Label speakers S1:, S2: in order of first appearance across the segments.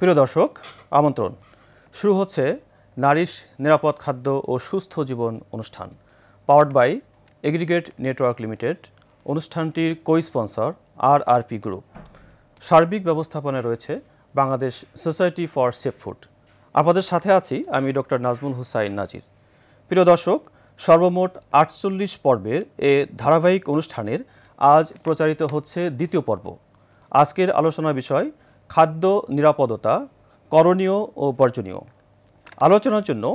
S1: প্রিয় দর্শক, আমন্ত্রণ। শুরু হচ্ছে নারিশ নিরাপদ খাদ্য ও সুস্থ জীবন অনুষ্ঠান, powered by aggregate network limited. অনুষ্ঠানটির কো-স্পন্সর RRP গ্রুপ। সার্বিক ব্যবস্থাপনায় রয়েছে Bangladesh society for safe food. আপনাদের সাথে আছি আমি ডক্টর নাজমুল হুসাইন নাজির। প্রিয় দর্শক, সর্বমোট ৪৮ পর্বের এ ধারাবাহিক অনুষ্ঠানের আজ প্রচারিত হচ্ছে দ্বিতীয় পর্ব। আজকের আলোচনার বিষয় খাদ্য নিরাপদতা, করণীয় ও বর্জনীয়। আলোচনার জন্য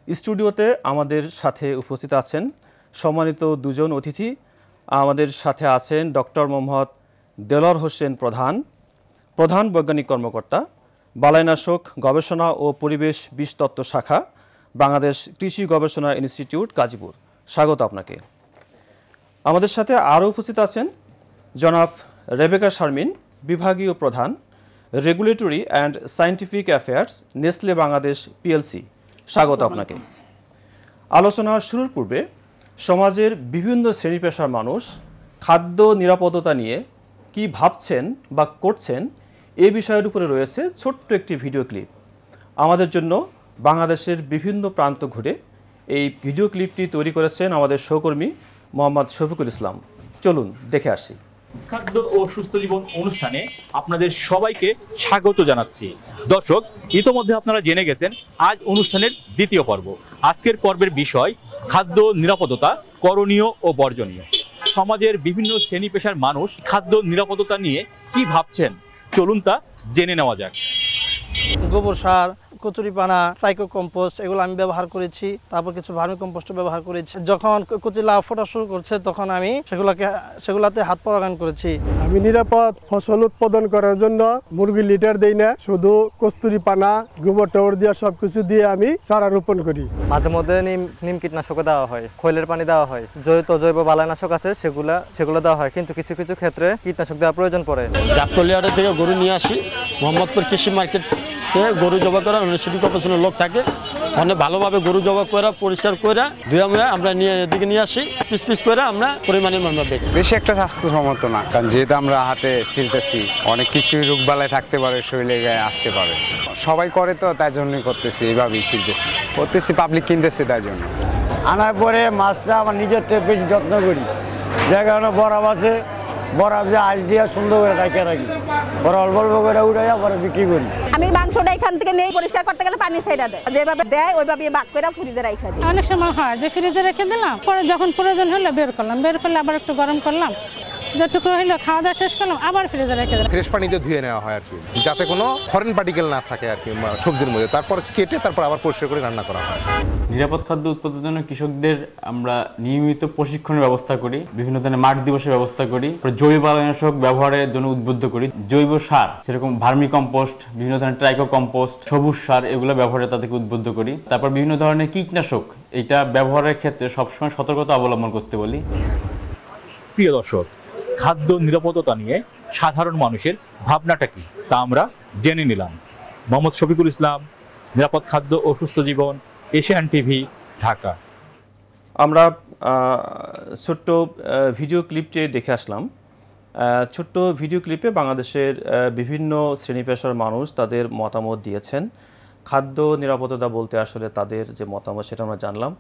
S1: স্টুডিওতে আমাদের সাথে উপস্থিত আছেন সম্মানিত দুজন অতিথি। আমাদের সাথে আছেন ডক্টর মোহাম্মদ দেলোয়ার হোসেন প্রধান বৈজ্ঞানিক কর্মকর্তা, বালাইনাশক গবেষণা ও পরিবেশ বিষতত্ত্ব শাখা, বাংলাদেশ কৃষি গবেষণা ইনস্টিটিউট, গাজীপুর। স্বাগত আপনাকে। আমাদের সাথে আরও উপস্থিত আছেন জনাব রেবেকা শারমিন, বিভাগীয় প্রধান, regulatory and scientific affairs, Nestle Bangladesh PLC। স্বাগত আপনাকে। আলোচনা শুরুর পূর্বে সমাজের বিভিন্ন শ্রেণী পেশার মানুষ খাদ্য নিরাপদতা নিয়ে কি ভাবছেন বা করছেন এ বিষয়ের উপরে রয়েছে ছোট্ট একটি ভিডিও ক্লিপ। আমাদের জন্য বাংলাদেশের বিভিন্ন প্রান্ত ঘুরে এই ভিডিও ক্লিপটি তৈরি করেছেন আমাদের সহকর্মী মোহাম্মদ শফিকুল ইসলাম। চলুন দেখে আসি।
S2: খাদ্য ও সুস্থ জীবন অনুষ্ঠানে আপনাদের সবাইকে স্বাগত জানাচ্ছি। দর্শক, ইতোমধ্যে আপনারা জেনে গেছেন আজ অনুষ্ঠানের দ্বিতীয় পর্ব। আজকের পর্বের বিষয় খাদ্য নিরাপদতা, করণীয় ও বর্জনীয়। সমাজের বিভিন্ন শ্রেণী পেশার মানুষ খাদ্য নিরাপদতা নিয়ে কি ভাবছেন, চলুন তা জেনে নেওয়া যাক।
S3: গোবর সার, কচুরিপানা, ট্রাইকো কম্পোস্ট এগুলো আমি ব্যবহার করেছি। তারপর কিছু ভার্মি কম্পোস্ট ব্যবহার করেছি। যখন কচি লাউ ফোটা শুরু করছে তখন আমি সেগুলাতে হাত পরাগান করেছি।
S4: আমি নিরাপদ ফসল উৎপাদন করার জন্য মুরগি লিটার দেই না, শুধু কস্তুরিপানা, গোবর টোবর দিয়ে সবকিছু দিয়ে আমি চারা রোপণ করি।
S5: মাঝে মধ্যে নিম কীটনাশক দেওয়া হয়, খৈলের পানি দেওয়া হয়, জৈব বালাইনাশক আছে সেগুলো দেওয়া হয়, কিন্তু কিছু কিছু ক্ষেত্রে কীটনাশক দেওয়ার প্রয়োজন পড়ে।
S6: গাবতলিয়াটা থেকে গরু নিয়ে আসি, মোহাম্মদপুর কৃষি মার্কেট গরু জবা করা সিটি কর্পোরেশনের লোক থাকে, ওখানে ভালোভাবে গরু জবা করে পরিষ্কার করে ধুয়ে আমরা এদিকে নিয়ে আসি, পিস করে আমরা পরিমাণে আমরা বেচি।
S7: বেশি একটা স্বাস্থ্যসম্মত না, কারণ যেহেতু আমরা হাতে ছিলতেছি, অনেক কিছুই রোগবালাই থাকতে পারে, শরীরে গায়ে আসতে পারে। সবাই করে তো তাই জন্যই করতেছি, এইভাবেই করতেছি, পাবলিক কিনতেছি তাই জন্য।
S8: আনার পরে মাছটা আমার নিজের থেকে বেশি যত্ন করি, যে কারণে বরফ আছে, বরফ যে আজ দিয়ে সুন্দর করে রাখি, বড় অল্প অল্প করে উঠাইয়া পরে বিক্রি করি।
S9: আমি মাংসটা এখান থেকে নিয়ে পরিষ্কার করতে গেলে পানি ছেড়ে দেয়, যেভাবে দেয় ওইভাবে বাক করে ফ্রিজে রেখে দিই।
S10: অনেক সময় হয় যে ফ্রিজে রেখে দিলাম, পরে যখন প্রয়োজন হলো বের করলে আবার একটু গরম করলাম, যেটুকু হইলো খাওয়া দাওয়া শেষ করলাম, আবার ফ্রিজে রেখে দিলাম।
S11: ফ্রেশ পানিতে ধুয়ে নেওয়া হয় আর কি, যাতে কোনো ফরেন পার্টিকেল না থাকে আর কি সবজির মধ্যে। তারপর কেটে আবার পরিষ্কার করে রান্না করা হয়।
S12: নিরাপদ খাদ্য উৎপাদনের জন্য কৃষকদের আমরা নিয়মিত প্রশিক্ষণের ব্যবস্থা করি, বিভিন্ন ধরনের মাঠ দিবসের ব্যবস্থা করি, জৈব বালাইনাশক ব্যবহারের জন্য উদ্বুদ্ধ করি, জৈব সার সেরকম ভার্মি কম্পোস্ট, বিভিন্ন ধরনের ট্রাইকো কম্পোস্ট, সবুজ সার এগুলো ব্যবহারে তাদেরকে উদ্বুদ্ধ করি। তারপর বিভিন্ন ধরনের কীটনাশক এটা ব্যবহারের ক্ষেত্রে সবসময় সতর্কতা অবলম্বন করতে বলি।
S2: প্রিয় দর্শক, খাদ্য নিরাপদতা নিয়ে সাধারণ মানুষের ভাবনাটা কি তা আমরা জেনে নিলাম। মোহাম্মদ শফিকুল ইসলাম, নিরাপদ খাদ্য ও সুস্থ জীবন, এশিয়ান টিভি, ঢাকা।
S1: আমরা ছোট্ট ভিডিও ক্লিপটি দেখে আসলাম। ছোট্ট ভিডিও ক্লিপে বাংলাদেশের বিভিন্ন শ্রেণী পেশার মানুষ তাদের মতামত দিয়েছেন। খাদ্য নিরাপত্তা বলতে আসলে তাদের যে মতামত সেটা আমরা জানলাম।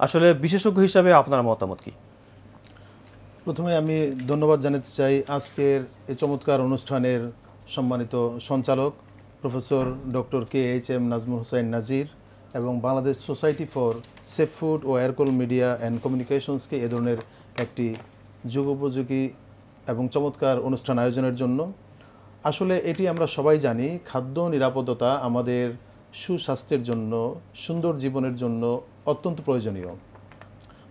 S1: আসলে বিশেষজ্ঞ হিসাবে আপনার মতামত কি?
S13: প্রথমে আমি ধন্যবাদ জানাতে চাই আজকের এই চমৎকার অনুষ্ঠানের সম্মানিত সঞ্চালক professor doctor KHM Nazmul Hussain Nazir এবং Bangladesh society for safe food ও এয়ারকল মিডিয়া অ্যান্ড কমিউনিকেশনসকে এ ধরনের একটি যুগোপযোগী এবং চমৎকার অনুষ্ঠান আয়োজনের জন্য। আসলে এটি আমরা সবাই জানি, খাদ্য নিরাপত্তা আমাদের সুস্বাস্থ্যের জন্য, সুন্দর জীবনের জন্য অত্যন্ত প্রয়োজনীয়।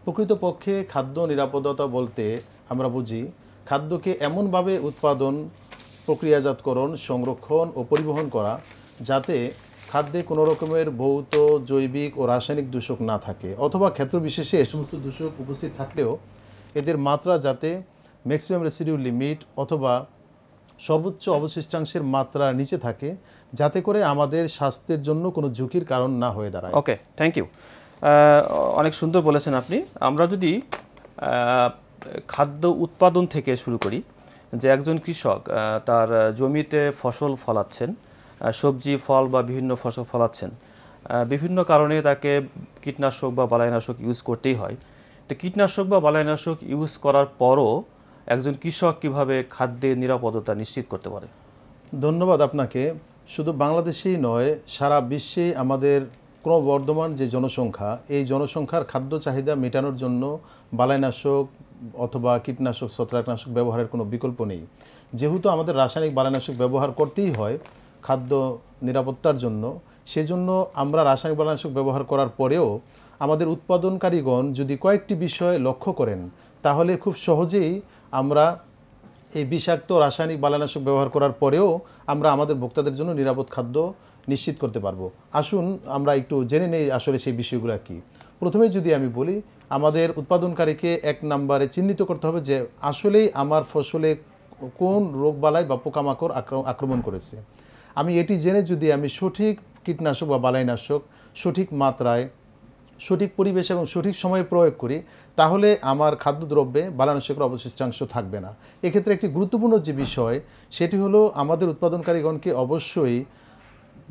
S13: প্রকৃতপক্ষে খাদ্য নিরাপত্তা বলতে আমরা বুঝি খাদ্যকে এমনভাবে উৎপাদন, প্রক্রিয়াজাতকরণ, সংরক্ষণ ও পরিবহন করা যাতে খাদ্যে কোনো রকমের ভৌত, জৈবিক ও রাসায়নিক দূষক না থাকে, অথবা ক্ষেত্রবিশেষে এ সমস্ত দূষক উপস্থিত থাকলেও এদের মাত্রা যাতে ম্যাক্সিমাম রেসিডিউ লিমিট অথবা সর্বোচ্চ অবশিষ্টাংশের মাত্রার নিচে থাকে, যাতে করে আমাদের স্বাস্থ্যের জন্য কোনো ঝুঁকির কারণ না হয়ে দাঁড়ায়।
S1: ওকে, থ্যাংক ইউ। অনেক সুন্দর বলেছেন আপনি। আমরা যদি খাদ্য উৎপাদন থেকে শুরু করি, যে একজন কৃষক তার জমিতে ফসল ফলাচ্ছেন, সবজি ফল বা বিভিন্ন ফসল ফলাচ্ছেন, বিভিন্ন কারণে তাকে কীটনাশক বা বালাইনাশক ইউজ করতেই হয়। তো কীটনাশক বা বালাইনাশক ইউজ করার পরও একজন কৃষক কিভাবে খাদ্যের নিরাপত্তা নিশ্চিত করতে পারে?
S13: ধন্যবাদ আপনাকে। শুধু বাংলাদেশেই নয়, সারা বিশ্বে আমাদের ক্রমবর্ধমান যে জনসংখ্যা, এই জনসংখ্যার খাদ্য চাহিদা মেটানোর জন্য বালাইনাশক অথবা কীটনাশক ছত্রাকনাশক ব্যবহারের কোনো বিকল্প নেই। যেহেতু আমাদের রাসায়নিক বালাইনাশক ব্যবহার করতেই হয় খাদ্য নিরাপত্তার জন্য, সেজন্য আমরা রাসায়নিক বালাইনাশক ব্যবহার করার পরেও আমাদের উৎপাদনকারীগণ যদি কয়েকটি বিষয় লক্ষ্য করেন, তাহলে খুব সহজেই আমরা এই বিষাক্ত রাসায়নিক বালাইনাশক ব্যবহার করার পরেও আমরা আমাদের ভোক্তাদের জন্য নিরাপদ খাদ্য নিশ্চিত করতে পারবো। আসুন আমরা একটু জেনে নেই আসলে সেই বিষয়গুলো কি। প্রথমে যদি আমি বলি, আমাদের উৎপাদনকারীকে 1 নম্বরে চিহ্নিত করতে হবে যে আসলেই আমার ফসলে কোন রোগবালাই বা পোকামাকড় আক্রমণ করেছে। আমি এটি জেনে যদি আমি সঠিক কীটনাশক বা বালাইনাশক সঠিক মাত্রায়, সঠিক পরিবেশ এবং সঠিক সময়ে প্রয়োগ করি, তাহলে আমার খাদ্যদ্রব্যে বালাইনাশকের অবশিষ্টাংশ থাকবে না। এক্ষেত্রে একটি গুরুত্বপূর্ণ যে বিষয়, সেটি হলো আমাদের উৎপাদনকারীগণকে অবশ্যই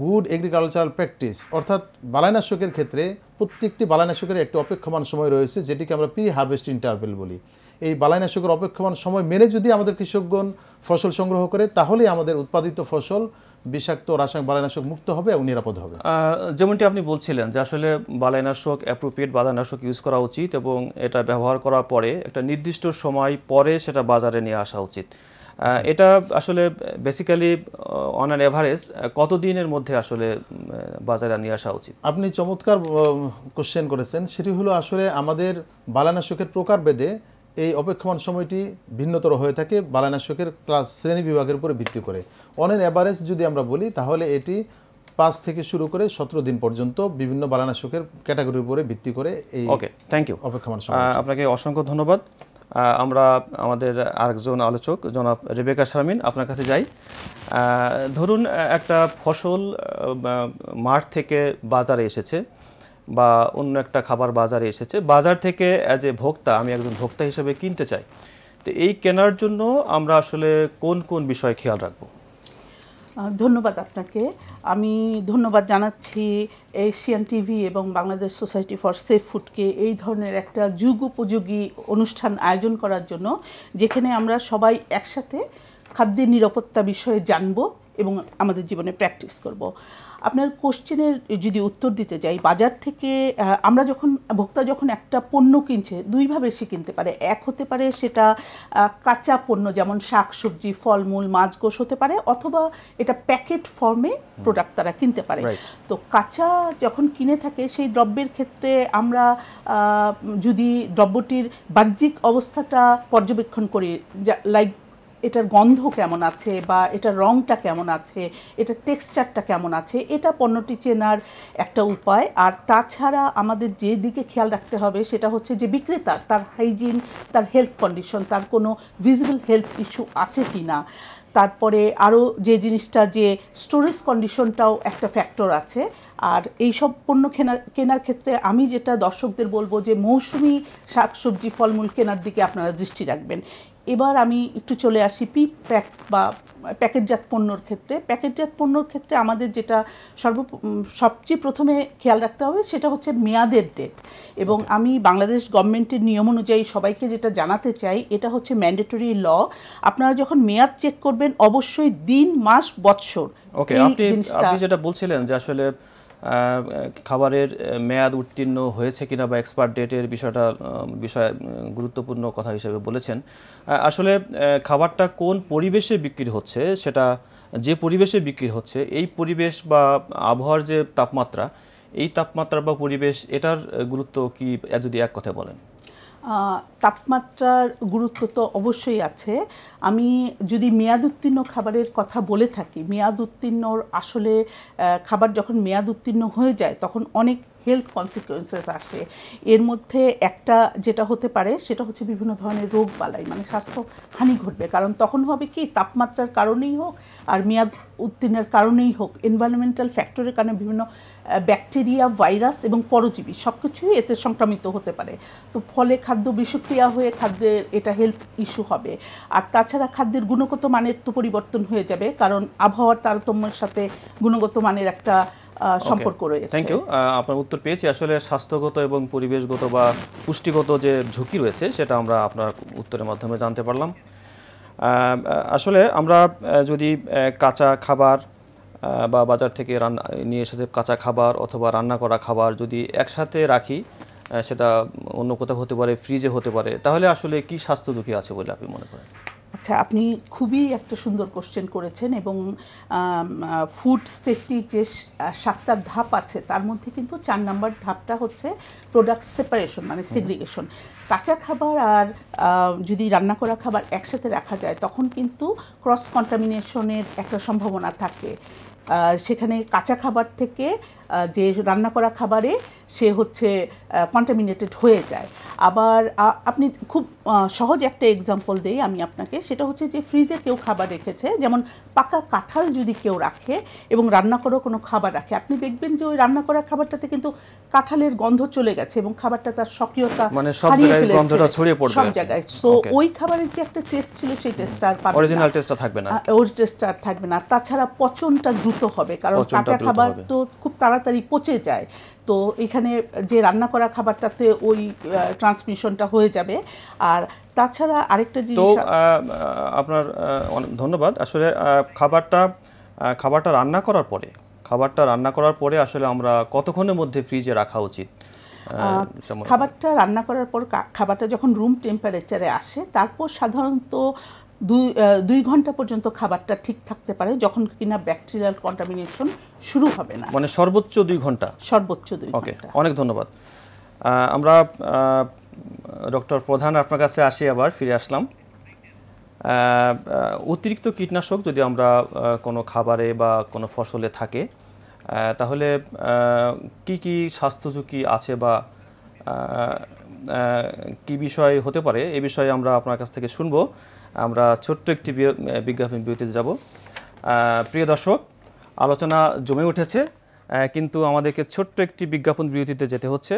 S13: গুড এগ্রিকালচারাল প্র্যাকটিস, অর্থাৎ বালাইনাশকের ক্ষেত্রে প্রত্যেকটি বালাইনাশকের একটি অপেক্ষমান সময় রয়েছে, যেটিকে আমরা প্রি হারভেস্ট ইন্টারভেল বলি। এই বালাইনাশকের অপেক্ষমান সময় মেনে যদি আমাদের কৃষকগণ ফসল সংগ্রহ করে, তাহলেই আমাদের উৎপাদিত ফসল বিষাক্ত রাসায়নিক বালাইনাশক মুক্ত হবে এবং নিরাপদ হবে।
S1: যেমনটি আপনি বলছিলেন যে আসলে বালাইনাশক অ্যাপ্রোপ্রিয়েট বালাইনাশক ইউজ করা উচিত এবং এটা ব্যবহার করার পরে একটা নির্দিষ্ট সময় পরে সেটা বাজারে নিয়ে আসা উচিত। এটা আসলে বেসিক্যালি অন অ্যান এভারেজ কতদিনের মধ্যে আসলে বাজারে নিয়ে আসা উচিত?
S13: আপনি চমৎকার কোশ্চেন করেছেন। সেটি হলো আসলে আমাদের বালাইনাশকের প্রকারভেদে এই অপেক্ষমান সময়টি ভিন্নতর হয়ে থাকে বালাইনাশকের ক্লাস শ্রেণী বিভাগের উপরে ভিত্তি করে। অন অ্যান এভারেজ যদি আমরা বলি, তাহলে এটি 5 থেকে শুরু করে 17 দিন পর্যন্ত বিভিন্ন বালাইনাশকের ক্যাটাগরির উপরে ভিত্তি করে এই
S1: থ্যাংক ইউ
S13: অপেক্ষমান সময়।
S1: আপনাকে অসংখ্য ধন্যবাদ। আমরা আমাদের আরেকজন আলোচক জনাব রেবেকা শারমিন আপনার কাছে যাই। ধরুন একটা ফসল মাঠ থেকে বাজারে এসেছে বা অন্য একটা খাবার বাজারে এসেছে, বাজার থেকে অ্যাজ এ ভোক্তা, আমি একজন ভোক্তা হিসেবে কিনতে চাই, তো এই কেনার জন্য আমরা আসলে কোন কোন বিষয়ে খেয়াল রাখবো?
S14: ধন্যবাদ আপনাকে। আমি ধন্যবাদ জানাচ্ছি এশিয়ান টিভি এবং বাংলাদেশ সোসাইটি ফর সেফ ফুডকে এই ধরনের একটা যুগোপযোগী অনুষ্ঠান আয়োজন করার জন্য, যেখানে আমরা সবাই একসাথে খাদ্যের নিরাপত্তা বিষয়ে জানব এবং আমাদের জীবনে প্র্যাকটিস করব। আপনার কোশ্চেনের যদি উত্তর দিতে যাই, বাজার থেকে আমরা ভোক্তা যখন একটা পণ্য কিনছে, দুইভাবে সে কিনতে পারে। এক হতে পারে সেটা কাঁচা পণ্য, যেমন শাকসবজি, ফলমূল, মাছ, গোশ হতে পারে, অথবা এটা প্যাকেট ফর্মে প্রোডাক্ট তারা কিনতে পারে। তো কাঁচা যখন কিনে থাকে, সেই দ্রব্যের ক্ষেত্রে আমরা যদি দ্রব্যটির বাহ্যিক অবস্থাটা পর্যবেক্ষণ করি, লাইক এটার গন্ধ কেমন আছে বা এটার রঙটা কেমন আছে, এটার টেক্সচারটা কেমন আছে, এটা পণ্যটি চেনার একটা উপায়। আর তাছাড়া আমাদের যে দিকে খেয়াল রাখতে হবে সেটা হচ্ছে যে বিক্রেতা, তার হাইজিন, তার হেলথ কন্ডিশন, তার কোনো ভিজিবল হেলথ ইস্যু আছে কি না। তারপরে আরও যে জিনিসটা, যে স্টোরেজ কন্ডিশনটাও একটা ফ্যাক্টর আছে। আর এই সব পণ্য কেনার ক্ষেত্রে আমি যেটা দর্শকদের বলবো যে মৌসুমি শাকসবজি, ফলমূল কেনার দিকে আপনারা দৃষ্টি রাখবেন। এবার আমি একটু চলে আসি প্যাক বা প্যাকেটজাত পণ্যর ক্ষেত্রে। প্যাকেটজাত পণ্যর ক্ষেত্রে আমাদের যেটা সবচেয়ে প্রথমে খেয়াল রাখতে হবে সেটা হচ্ছে মেয়াদের ডেট। এবং আমি বাংলাদেশ গভর্নমেন্টের নিয়ম অনুযায়ী সবাইকে যেটা জানাতে চাই, এটা হচ্ছে ম্যান্ডেটরি ল। আপনারা যখন মেয়াদ চেক করবেন, অবশ্যই দিন, মাস, বৎসর।
S1: ওকে, আপনি যেটা বলছিলেন যে আসলে খাবারের মেয়াদ উত্তীর্ণ হয়েছে কিনা বা এক্সপায়ার ডেটের বিষয়ে গুরুত্বপূর্ণ কথা হিসেবে বলেছেন। আসলে খাবারটা কোন পরিবেশে বিক্রি হচ্ছে, সেটা যে পরিবেশে বিক্রি হচ্ছে, এই পরিবেশ বা আবহাওয়ার যে তাপমাত্রা, এই তাপমাত্রা বা পরিবেশ, এটার গুরুত্ব কি যদি এক কথা বলেন?
S14: তাপমাত্রার গুরুত্ব তো অবশ্যই আছে। আমি যদি মেয়াদ উত্তীর্ণ খাবারের কথা বলে থাকি, মেয়াদ উত্তীর্ণর আসলে খাবার যখন মেয়াদ উত্তীর্ণ হয়ে যায়, তখন অনেক হেলথ কনসিকুয়েন্সেস আসে। এর মধ্যে একটা যেটা হতে পারে সেটা হচ্ছে বিভিন্ন ধরনের রোগ বালাই, মানে স্বাস্থ্যহানি ঘটবে। কারণ তখন হবে কি, তাপমাত্রার কারণেই হোক আর মেয়াদ উত্তীর্ণের কারণেই হোক, এনভায়রনমেন্টাল ফ্যাক্টরের কারণে বিভিন্ন ব্যাকটেরিয়া, ভাইরাস এবং পরজীবী সব কিছুই এতে সংক্রামিত হতে পারে। তো ফলে খাদ্য বিষক্রিয়া হয়ে খাদ্যের এটা হেলথ ইস্যু হবে। আর তাছাড়া খাদ্যের গুণগত মানের তো পরিবর্তন হয়ে যাবে, কারণ আবহাওয়ার তারতম্যের সাথে গুণগত মানের একটা সম্পর্ক রয়েছে।
S1: থ্যাংক ইউ, আপনার উত্তর পেয়েছি। আসলে স্বাস্থ্যগত এবং পরিবেশগত বা পুষ্টিগত যে ঝুঁকি রয়েছে সেটা আমরা আপনার উত্তরের মাধ্যমে জানতে পারলাম। আসলে আমরা যদি কাঁচা খাবার বা বাজার থেকে নিয়ে এসে কাঁচা খাবার অথবা রান্না করা খাবার যদি একসাথে রাখি, সেটা অন্য কোথাও হতে পারে, ফ্রিজে হতে পারে, তাহলে আসলে কি স্বাস্থ্য ঝুঁকি আছে বলে আপনি মনে করেন?
S14: আচ্ছা, আপনি খুবই একটা সুন্দর কোশ্চেন করেছেন এবং ফুড সেফটির যে 7টা ধাপ আছে তার মধ্যে কিন্তু 4 নম্বর ধাপটা হচ্ছে প্রোডাক্ট সেপারেশন, মানে সেগ্রিগেশন। কাঁচা খাবার আর যদি রান্না করা খাবার একসাথে রাখা যায় তখন কিন্তু ক্রস কন্টামিনেশনের একটা সম্ভাবনা থাকে। সেখানে কাঁচা খাবার থেকে যে রান্না করা খাবারে সে হচ্ছে কন্টামিনেটেড হয়ে যায়। আবার আপনি খুব সহজ একটা এক্সাম্পল দেই আমি আপনাকে, সেটা হচ্ছে যে ফ্রিজে কেউ খাবার রেখেছে, যেমন পাকা কাঁঠাল যদি কেউ রাখে এবং রান্না করা কোনো খাবার রাখে, আপনি দেখবেন যে ওই রান্না করা খাবারটাতে কিন্তু কাঁঠালের গন্ধ চলে গেছে এবং খাবারটা তার সক্রিয়তা হারিয়ে ফেলেছে গন্ধটা ছড়িয়ে পড়বে সব জায়গায়। সো ওই খাবারের যে একটা টেস্ট ছিল সেই টেস্টটা আর পাবে না,
S1: অরিজিনাল টেস্টটা থাকবে না,
S14: ওই টেস্টটা আর থাকবে না। তাছাড়া পচনটা দ্রুত হবে, কারণ কাঁচা খাবার তো খুব তাড়াতাড়ি পচে যায়। তো এখানে যে রান্না করা খাবারটাতে ওই ট্রান্সমিশনটা হয়ে যাবে। আর তাছাড়া আরেকটা জিনিস, তো
S1: আপনার অনেক ধন্যবাদ। আসলে খাবারটা রান্না করার পরে আসলে আমরা কতক্ষণের মধ্যে ফ্রিজে রাখা উচিত?
S14: খাবারটা রান্না করার পর খাবারটা যখন রুম টেম্পারেচারে আসে তারপর সাধারণত 2 ঘন্টা পর্যন্ত খাবারটা ঠিক থাকতে পারে, যখন কিনা ব্যাকটেরিয়াল কন্টামিনেশন শুরু হবে না।
S1: মানে সর্বোচ্চ 2 ঘন্টা?
S14: সর্বোচ্চ 2 ঘন্টা।
S1: ওকে, অনেক ধন্যবাদ। আমরা ডক্টর প্রধান আপনার কাছে আসি, আবার ফিরে আসলাম। অতিরিক্ত কীটনাশক যদি আমরা কোনো খাবারে বা কোনো ফসলে থাকে তাহলে কি কি স্বাস্থ্য ঝুঁকি আছে বা কি বিষয় হতে পারে, এই বিষয়ে আমরা আপনার কাছ থেকে শুনবো। আমরা ছোট্ট একটি বিজ্ঞাপন বিরতিতে যাব। প্রিয় দর্শক, আলোচনা জমে উঠেছে, কিন্তু আমাদেরকে ছোট্ট একটি বিজ্ঞাপন বিরতিতে যেতে হচ্ছে।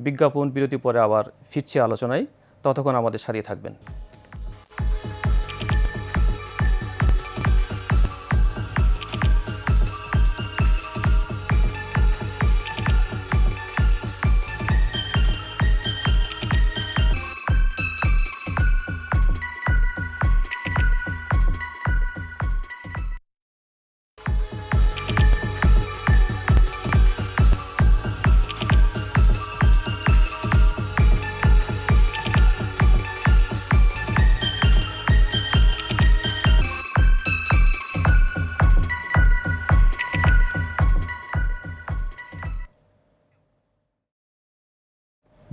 S1: বিজ্ঞাপন বিরতি পরে আবার ফিরছি আলোচনায়, ততক্ষণ আমাদের সাথে থাকবেন।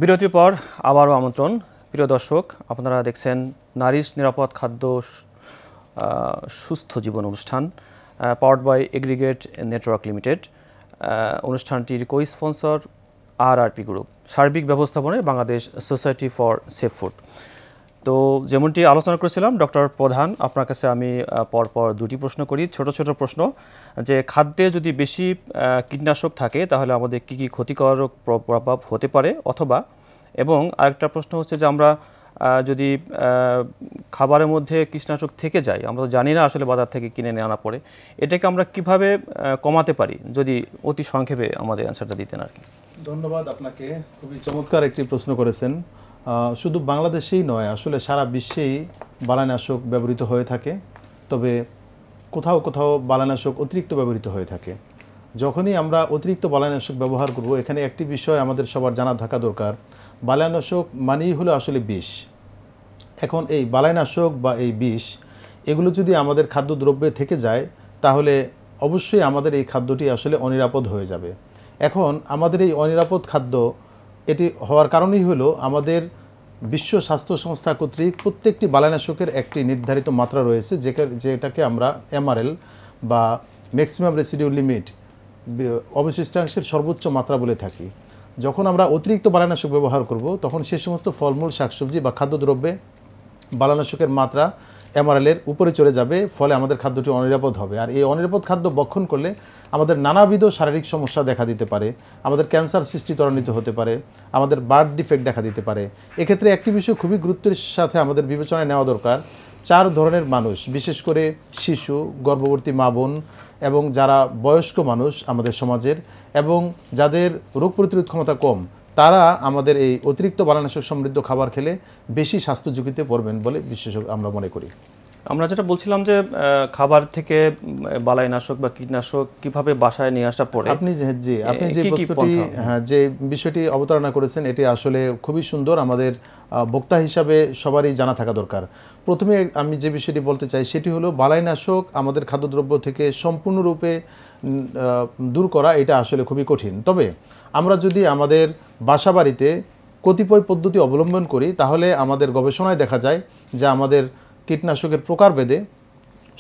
S1: বিরতির পর আবারও আমন্ত্রণ। প্রিয় দর্শক, আপনারা দেখছেন নারিশ নিরাপদ খাদ্য সুস্থ জীবন অনুষ্ঠান, powered by aggregate network limited. অনুষ্ঠানটির কো স্পন্সর RRP গ্রুপ, সার্বিক ব্যবস্থাপনায় Bangladesh society for safe food. তো যেমনটি আলোচনা করেছিলাম, ডক্টর প্রধান, আপনার কাছে আমি পরপর 2টি প্রশ্ন করি, ছোট ছোট প্রশ্ন, যে খাদ্যে যদি বেশি কীটনাশক থাকে তাহলে আমাদের কী কী ক্ষতিকারক প্রভাব হতে পারে, অথবা এবং আরেকটা প্রশ্ন হচ্ছে যে আমরা যদি খাবারের মধ্যে কীটনাশক থেকে যায়, আমরা তো জানি না আসলে বাজার থেকে কিনে নিয়ে আনা পড়ে, এটাকে আমরা কিভাবে কমাতে পারি, যদি অতি সংক্ষেপে আমাদের অ্যান্সারটা দিতেন আর কি।
S13: ধন্যবাদ আপনাকে, খুবই চমৎকার একটি প্রশ্ন করেছেন। শুধু বাংলাদেশেই নয়, আসলে সারা বিশ্বেই বালাইনাশক ব্যবহৃত হয়ে থাকে, তবে কোথাও কোথাও বালাইনাশক অতিরিক্ত ব্যবহৃত হয়ে থাকে। যখনই আমরা অতিরিক্ত বালাইনাশক ব্যবহার করব, এখানে একটি বিষয় আমাদের সবার জানা থাকা দরকার, বালাইনাশক মানেই হলো আসলে বিষ। এখন এই বালাইনাশক বা এই বিষ এগুলো যদি আমাদের খাদ্যদ্রব্যে থেকে যায় তাহলে অবশ্যই আমাদের এই খাদ্যটি আসলে অনিরাপদ হয়ে যাবে। এখন আমাদের এই অনিরাপদ খাদ্য এটি হওয়ার কারণেই হলো আমাদের বিশ্ব স্বাস্থ্য সংস্থা কর্তৃক প্রত্যেকটি বালাইনাশকের একটি নির্ধারিত মাত্রা রয়েছে, যেটাকে আমরা MRL বা ম্যাক্সিমাম রেসিডিউ লিমিট, অবশিষ্টাংশের সর্বোচ্চ মাত্রা বলে থাকি। যখন আমরা অতিরিক্ত বালাইনাশক ব্যবহার করব তখন সে সমস্ত ফলমূল, শাকসবজি বা খাদ্যদ্রব্যে বালাইনাশকের মাত্রা এমআরএলের উপরে চলে যাবে, ফলে আমাদের খাদ্যটি অনিরাপদ হবে। আর এই অনিরাপদ খাদ্য ভক্ষণ করলে আমাদের নানাবিধ শারীরিক সমস্যা দেখা দিতে পারে, আমাদের ক্যান্সার সৃষ্টি ত্বরান্বিত হতে পারে, আমাদের বার্থ ডিফেক্ট দেখা দিতে পারে। এক্ষেত্রে একটি বিষয় খুবই গুরুত্বের সাথে আমাদের বিবেচনায় নেওয়া দরকার। 4 ধরনের মানুষ, বিশেষ করে শিশু, গর্ভবতী মা বোন এবং যারা বয়স্ক মানুষ আমাদের সমাজের এবং যাদের রোগ প্রতিরোধ ক্ষমতা কম, তারা আমাদের এই অতিরিক্ত বালাইনাশক সমৃদ্ধ খাবার খেলে বেশি স্বাস্থ্য ঝুঁকিতে পড়বেন বলে আমরা মনে করি।
S1: আমরা যেটা বলছিলাম যে খাবার থেকে বালাইনাশক বা কীটনাশক কিভাবে বাসায় নিয়ে আসা পড়ে,
S13: আপনি যে প্রশ্নটি যে বিষয়টি অবতারণা করেছেন এটি আসলে খুবই সুন্দর, আমাদের বক্তা হিসাবে সবারই জানা থাকা দরকার। প্রথমে আমি যে বিষয়টি বলতে চাই সেটি হলো বালাইনাশক আমাদের খাদ্যদ্রব্য থেকে সম্পূর্ণরূপে দূর করা এটা আসলে খুবই কঠিন। তবে আমরা যদি আমাদের বাসাবাড়িতে কতিপয় পদ্ধতি অবলম্বন করি তাহলে আমাদের গবেষণায় দেখা যায় যে আমাদের কীটনাশকের প্রকারভেদে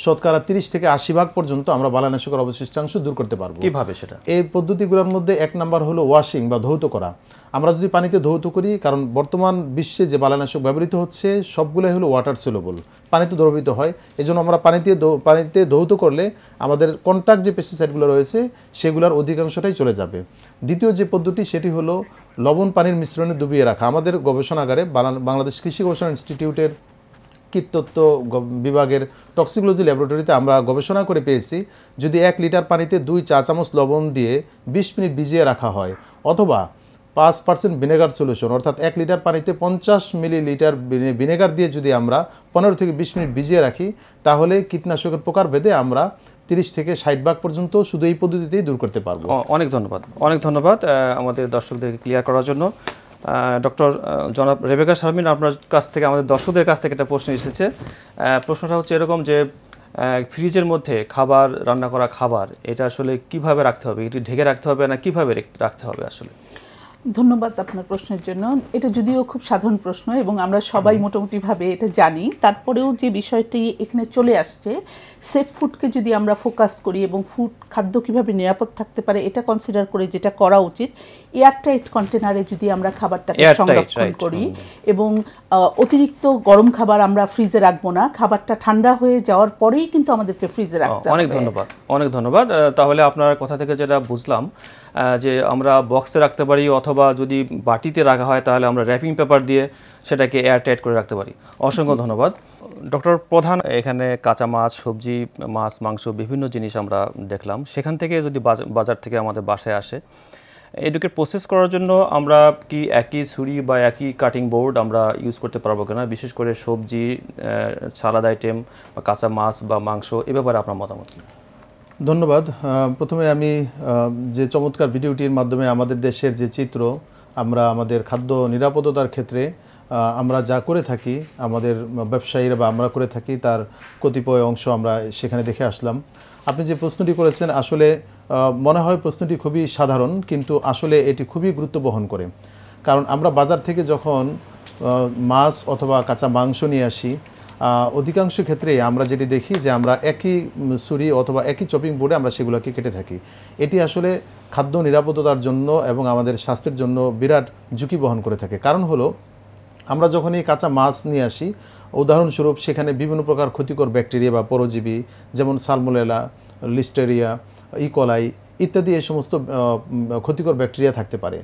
S13: শতকরা 30 থেকে 80% পর্যন্ত আমরা বালাইনাশকের অবশিষ্টাংশ দূর করতে পারবো।
S1: কিভাবে সেটা? এই
S13: পদ্ধতিগুলোর মধ্যে 1 নাম্বার হলো ওয়াশিং বা ধৌত করা। আমরা যদি পানিতে ধৌত করি, কারণ বর্তমান বিশ্বে যে বালাইনাশক ব্যবহৃত হচ্ছে সবগুলোই হলো ওয়াটার সলুবল, পানিতে দ্রবীভূত হয়। এজন্য আমরা পানিতে ধৌত করলে আমাদের কন্টাক্ট যে পেস্টিসাইডগুলো রয়েছে সেগুলোর অধিকাংশটাই চলে যাবে। দ্বিতীয় যে পদ্ধতি সেটি হলো লবণ পানির মিশ্রণে ডুবিয়ে রাখা। আমাদের গবেষণাগারে বাংলাদেশ কৃষি গবেষণা ইনস্টিটিউটের কীটতত্ত্ব বিভাগের টক্সিকোলজি ল্যাবরেটরিতে আমরা গবেষণা করে পেয়েছি, যদি 1 লিটার পানিতে 2 চা চামচ লবণ দিয়ে 20 মিনিট ভিজিয়ে রাখা হয় অথবা 5% ভিনেগার সলিউশন, অর্থাৎ 1 লিটার পানিতে 50 মিলিলিটার ভিনেগার দিয়ে যদি আমরা 15 থেকে 20 মিনিট ভিজিয়ে রাখি, তাহলে কীটনাশকের প্রকারভেদে আমরা 30 থেকে 60% পর্যন্ত শুধু এই পদ্ধতিতেই দূর করতে পারবো।
S1: অনেক ধন্যবাদ আমাদের দর্শকদেরকে ক্লিয়ার করার জন্য। ডক্টর জনাব রেবেকা শারমিন, আপনার কাছ থেকে আমাদের দর্শকদের কাছ থেকে একটা প্রশ্ন এসেছে। প্রশ্নটা হচ্ছে এরকম যে ফ্রিজের মধ্যে খাবার, রান্না করা খাবার, এটা আসলে কিভাবে রাখতে হবে? এটি ঢেকে রাখতে হবে না কিভাবে রাখতে হবে আসলে?
S14: ধন্যবাদ আপনার প্রশ্নের জন্য। এটা যদিও খুব সাধারণ প্রশ্ন এবং আমরা সবাই মোটামুটিভাবে এটা জানি, তারপরেও যে বিষয়টি এখানে চলে আসছে, সেফ ফুডকে যদি আমরা ফোকাস করি এবং খাদ্য কীভাবে নিরাপদ থাকতে পারে এটা কনসিডার করে যেটা করা উচিত, এয়ারটাইট কন্টেনারে যদি আমরা খাবারটাকে সংরক্ষণ করি এবং অতিরিক্ত গরম খাবার আমরা ফ্রিজে রাখবো না, খাবারটা ঠান্ডা হয়ে যাওয়ার পরেই কিন্তু আমাদেরকে ফ্রিজে রাখতে হবে।
S1: অনেক ধন্যবাদ। তাহলে আপনার কথা থেকে যেটা বুঝলাম যে আমরা বক্সে রাখতে পারি অথবা যদি বাটিতে রাখা হয় তাহলে আমরা র্যাপিং পেপার দিয়ে সেটাকে এয়ারটাইট করে রাখতে পারি। অসংখ্য ধন্যবাদ ডক্টর প্রধান। এখানে কাঁচা মাছ, সবজি, মাছ, মাংস বিভিন্ন জিনিস আমরা দেখলাম, সেখান থেকে যদি বাজার থেকে আমাদের বাসায় আসে, এটাকে প্রসেস করার জন্য আমরা কি একই ছুরি বা একই কাটিং বোর্ড আমরা ইউজ করতে পারবো কিনা, বিশেষ করে সবজি, সালাদ আইটেম বা কাঁচা মাছ বা মাংস, এ ব্যাপারে আপনার মতামত?
S13: ধন্যবাদ। প্রথমে আমি যে চমৎকার ভিডিওটির মাধ্যমে আমাদের দেশের যে চিত্র, আমরা আমাদের খাদ্য নিরাপত্তার ক্ষেত্রে আমরা যা করে থাকি, আমাদের ব্যবসায়ীরা বা আমরা করে থাকি, তার কতিপয় অংশ আমরা সেখানে দেখে আসলাম। আপনি যে প্রশ্নটি করেছেন, আসলে মনে হয় প্রশ্নটি খুবই সাধারণ, কিন্তু আসলে এটি খুবই গুরুত্ব বহন করে। কারণ আমরা বাজার থেকে যখন মাছ অথবা কাঁচা মাংস নিয়ে আসি, অধিকাংশ ক্ষেত্রে আমরা যেটি দেখি যে আমরা একই ছুরি অথবা একই চপিং বোর্ডে আমরা সেগুলোকে কেটে থাকি। এটি আসলে খাদ্য নিরাপত্তার জন্য এবং আমাদের স্বাস্থ্যের জন্য বিরাট ঝুঁকি বহন করে থাকে। কারণ হলো, আমরা যখন এই কাঁচা মাছ নিয়ে আসি, উদাহরণস্বরূপ সেখানে বিভিন্ন প্রকার ক্ষতিকর ব্যাকটেরিয়া বা পরজীবী, যেমন সালমোনেলা, লিস্টেরিয়া, ইকোলাই ইত্যাদি এই সমস্ত ক্ষতিকর ব্যাকটেরিয়া থাকতে পারে।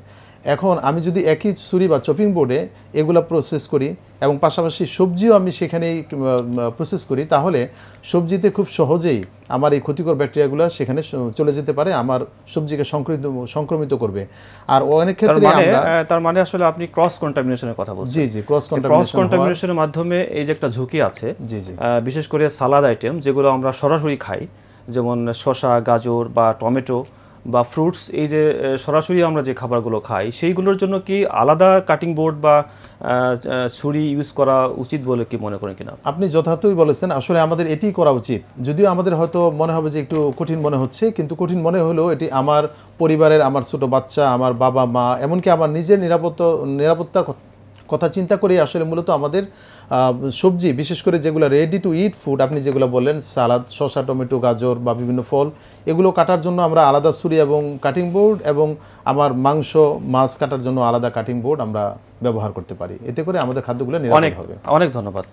S13: এখন আমি যদি একই ছুরি বা চপিং বোর্ডে এগুলো প্রসেস করি এবং পাশাপাশি সবজিও আমি সেখানেই প্রসেস করি, তাহলে সবজিতে খুব সহজেই আমার এই ক্ষতিকর ব্যাকটেরিয়াগুলো সেখানে চলে যেতে পারে, আমার সবজিকে সংক্রমিত করবে। আর অনেক ক্ষেত্রে
S1: তার মানে আসলে আপনি ক্রস কন্টামিনেশনের কথা বলছেন।
S13: জি, ক্রস
S1: কন্টামিনেশনের মাধ্যমে এই যে একটা ঝুঁকি আছে, বিশেষ করে সালাদ আইটেম যেগুলো আমরা সরাসরি খাই, যেমন শসা, গাজর বা টমেটো বা ফ্রুটস, এই যে সরাসরি আমরা যে খাবারগুলো খাই, সেইগুলোর জন্য কি আলাদা কাটিং বোর্ড বা ছুরি ইউজ করা উচিত বলে কি মনে করেন কিনা?
S13: আপনি যথার্থই বলেছেন, আসলে আমাদের এটি করা উচিত। যদিও আমাদের হয়তো মনে হবে যে একটু কঠিন মনে হচ্ছে, কিন্তু কঠিন মনে হলেও এটি আমার পরিবারের, আমার ছোট বাচ্চা, আমার বাবা মা, এমনকি আমার নিজের নিরাপত্তার কথা চিন্তা করে আসলে মূলত আমাদের সবজি, বিশেষ করে যেগুলো রেডি টু ইট ফুড, আপনি যেগুলো বললেন সালাদ, শসা, টমেটো, গাজর বা বিভিন্ন ফল, এগুলো কাটার জন্য আমরা আলাদা ছুরি এবং কাটিং বোর্ড, এবং আমার মাংস, মাছ কাটার জন্য আলাদা কাটিং বোর্ড আমরা ব্যবহার করতে পারি। এতে করে আমাদের খাদ্যগুলো নিরাপদ হবে।
S1: অনেক ধন্যবাদ।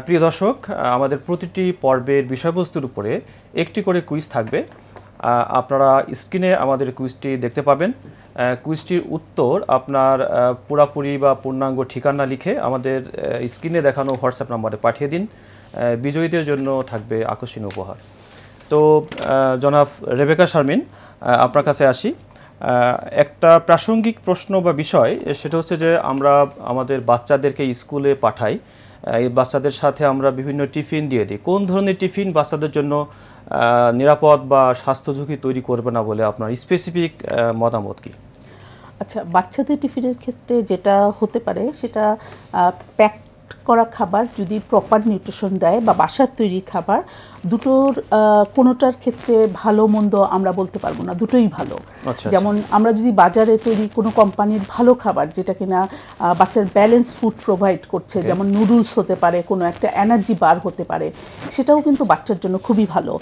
S1: প্রিয় দর্শক, আমাদের প্রতিটি পর্বের বিষয়বস্তুর উপরে একটি করে কুইজ থাকবে। আপনারা স্ক্রিনে আমাদের কুইজটি দেখতে পাবেন। কুইজটির উত্তর আপনার পুরাপুরি বা পূর্ণাঙ্গ ঠিকানা লিখে আমাদের স্ক্রিনে দেখানো হোয়াটসঅ্যাপ নম্বরে পাঠিয়ে দিন। বিজয়ীদের জন্য থাকবে আকর্ষণীয় উপহার। তো জনাব রেবেকা শারমিন, আপনার কাছে আসি। একটা প্রাসঙ্গিক প্রশ্ন বা বিষয়, সেটা হচ্ছে যে আমরা আমাদের বাচ্চাদেরকে স্কুলে পাঠাই, এই বাচ্চাদের সাথে আমরা বিভিন্ন টিফিন দিয়ে দিই। কোন ধরনের টিফিন বাচ্চাদের জন্য নিরাপদ বা স্বাস্থ্য ঝুঁকি তৈরি করবে না বলে আপনার স্পেসিফিক মতামত কি?
S14: আচ্ছা, বাচ্চাদের টিফিনের ক্ষেত্রে যেটা হতে পারে সেটা প্যাক করা খাবার যদি প্রপার নিউট্রিশন দেয় বা বাসার তৈরি খাবার, দুটোর কোনোটার ক্ষেত্রে ভালো মন্দ আমরা বলতে পারবো না, দুটোই ভালো। যেমন আমরা যদি বাজারে তৈরি কোনো কোম্পানির ভালো খাবার যেটা কিনা বাচ্চার ব্যালেন্স ফুড প্রোভাইড করছে, যেমন নুডলস হতে পারে, কোনো একটা এনার্জি বার হতে পারে, সেটাও কিন্তু বাচ্চার জন্য খুবই ভালো।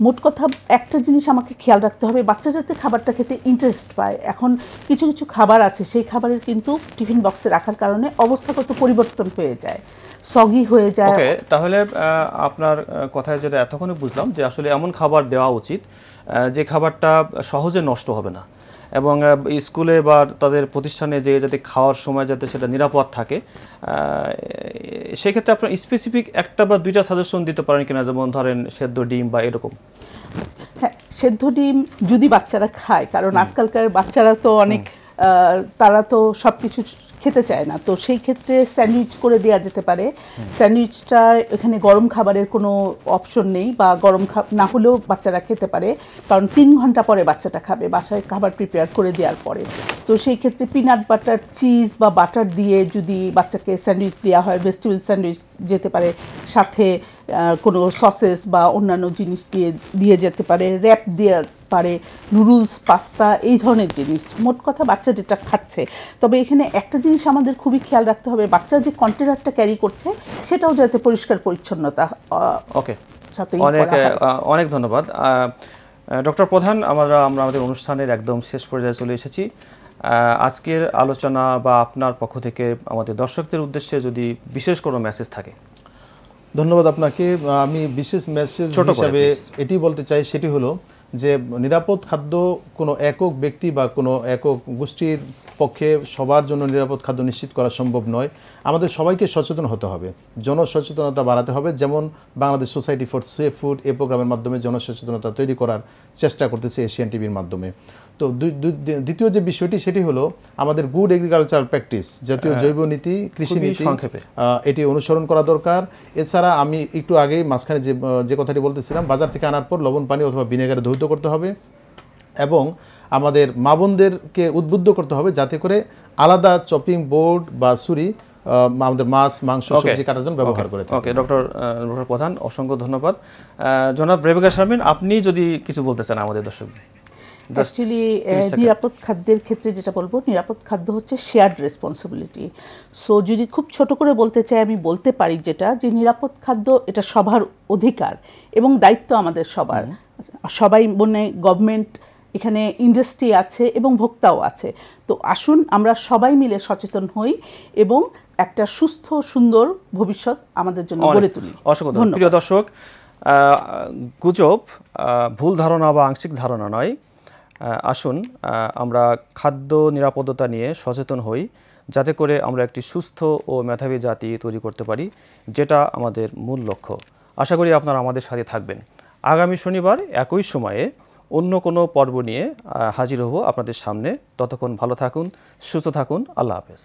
S14: মোট কথা একটা জিনিস আমাকে খেয়াল রাখতে হবে, বাচ্চা যাতে খাবারটা খেতে ইন্টারেস্ট পায়। এখন কিছু কিছু খাবার আছে সেই খাবারের কিন্তু টিফিন বক্সে রাখার কারণে অবস্থাগত পরিবর্তন হয়ে যায়, সগি হয়ে যায়।
S1: ওকে, তাহলে আপনার কথায় যেটা এতক্ষণে বুঝলাম যে আসলে এমন খাবার দেওয়া উচিত যে খাবারটা সহজে নষ্ট হবে না, এবং স্কুলে বা তাদের প্রতিষ্ঠানে যে যাতে খাওয়ার সময় যাতে সেটা নিরাপদ থাকে। সেক্ষেত্রে আপনার স্পেসিফিক একটা বা দুইটা সাজেশন দিতে পারেন কিনা, যেমন ধরেন সেদ্ধ ডিম বা এরকম?
S14: হ্যাঁ, সেদ্ধ ডিম যদি বাচ্চারা খায়, কারণ আজকালকার বাচ্চারা তো অনেক তারা তো সব কিছু খেতে চায় না, তো সেই ক্ষেত্রে স্যান্ডউইচ করে দেওয়া যেতে পারে। স্যান্ডউইচটা এখানে গরম খাবারের কোনো অপশন নেই, বা গরম না হলেও বাচ্চারা খেতে পারে, কারণ 3 ঘন্টা পরে বাচ্চাটা খাবে বাসায় খাবার প্রিপেয়ার করে দেওয়ার পরে। তো সেই ক্ষেত্রে পিনাট বাটার, চিজ বা বাটার দিয়ে যদি বাচ্চাকে স্যান্ডউইচ দেওয়া হয়, ভেজিটেবল স্যান্ডউইচ যেতে পারে, সাথে কোনো সসেস বা অন্যান্য জিনিস দিয়ে যেতে পারে, র্যাপ দেওয়া পারে, নুডলস, পাস্তা, এই ধরনের জিনিস। মোট কথা বাচ্চা যেটা খাচ্ছে। তবে এখানে একটা জিনিস আমাদের খুবই খেয়াল রাখতে হবে, বাচ্চা যে কন্টেনারটা ক্যারি করছে সেটাও যাতে পরিষ্কার পরিচ্ছন্নতা।
S1: ওকে, অনেক ধন্যবাদ ডক্টর প্রধান। আমরা আমাদের অনুষ্ঠানের একদম শেষ পর্যায়ে চলে এসেছি। আজকের আলোচনা বা আপনার পক্ষ থেকে আমাদের দর্শকদের উদ্দেশ্যে যদি বিশেষ কোনো মেসেজ থাকে।
S13: ধন্যবাদ আপনাকে। আমি বিশেষ মেসেজ হিসাবে এটি বলতে চাই, সেটি হলো যে নিরাপদ খাদ্য কোনো একক ব্যক্তি বা কোনো একক গোষ্ঠীর পক্ষে সবার জন্য নিরাপদ খাদ্য নিশ্চিত করা সম্ভব নয়। আমাদের সবাইকে সচেতন হতে হবে, জনসচেতনতা বাড়াতে হবে। যেমন Bangladesh society for safe food এই প্রোগ্রামের মাধ্যমে জনসচেতনতা তৈরি করার চেষ্টা করতেছে এশিয়ান টিভির মাধ্যমে। তো দ্বিতীয় যে বিষয়টি সেটি হলো আমাদের গুড এগ্রিকালচার প্র্যাকটিস, জাতীয় জৈব নীতি, কৃষি নীতি, এটি অনুসরণ করা দরকার। এছাড়া আমি একটু আগেই মাঝখানে যে কথাটি বলতেছিলাম, বাজার থেকে আনার পর লবণ পানি অথবা ভিনেগারে ধৌত করতে হবে, এবং আমাদের মা বোনদেরকে উদ্বুদ্ধ করতে হবে যাতে করে আলাদা চপিং বোর্ড বা ছুরি আমাদের মাছ, মাংস, সবজি কাটার জন্য ব্যবহার করে।
S1: ওকে ডক্টর প্রধান, অসংখ্য ধন্যবাদ। জনাব রেবেকা শারমিন, আপনি যদি কিছু বলতে চান আমাদের দর্শকদের।
S14: অ্যাকচুয়ালি নিরাপদ খাদ্যের ক্ষেত্রে যেটা বলবো, নিরাপদ খাদ্য হচ্ছে শেয়ার্ড রেসপন্সিবিলিটি। সো যদি খুব ছোট করে বলতে চাই, আমি বলতে পারি যেটা যে নিরাপদ খাদ্য এটা সবার অধিকার এবং দায়িত্ব আমাদের সবার। সবাই মানে গভর্নমেন্ট, এখানে ইন্ডাস্ট্রি আছে এবং ভোক্তাও আছে। তো আসুন আমরা সবাই মিলে সচেতন হই এবং একটা সুস্থ সুন্দর ভবিষ্যৎ আমাদের জন্য গড়ে তুলি।
S1: অসংখ্য ধন্যবাদ। প্রিয় দর্শক, গুজব, ভুল ধারণা বা আংশিক ধারণা নয়, আসুন আমরা খাদ্য নিরাপত্তা নিয়ে সচেতন হই, যাতে করে আমরা একটি সুস্থ ও মেধাবী জাতি তৈরি করতে পারি, যেটা আমাদের মূল লক্ষ্য। আশা করি আপনারা আমাদের সাথে থাকবেন। আগামী শনিবার একই সময়ে অন্য কোনো পর্ব নিয়ে হাজির হব আপনাদের সামনে। ততক্ষণ ভালো থাকুন, সুস্থ থাকুন। আল্লাহ হাফেজ।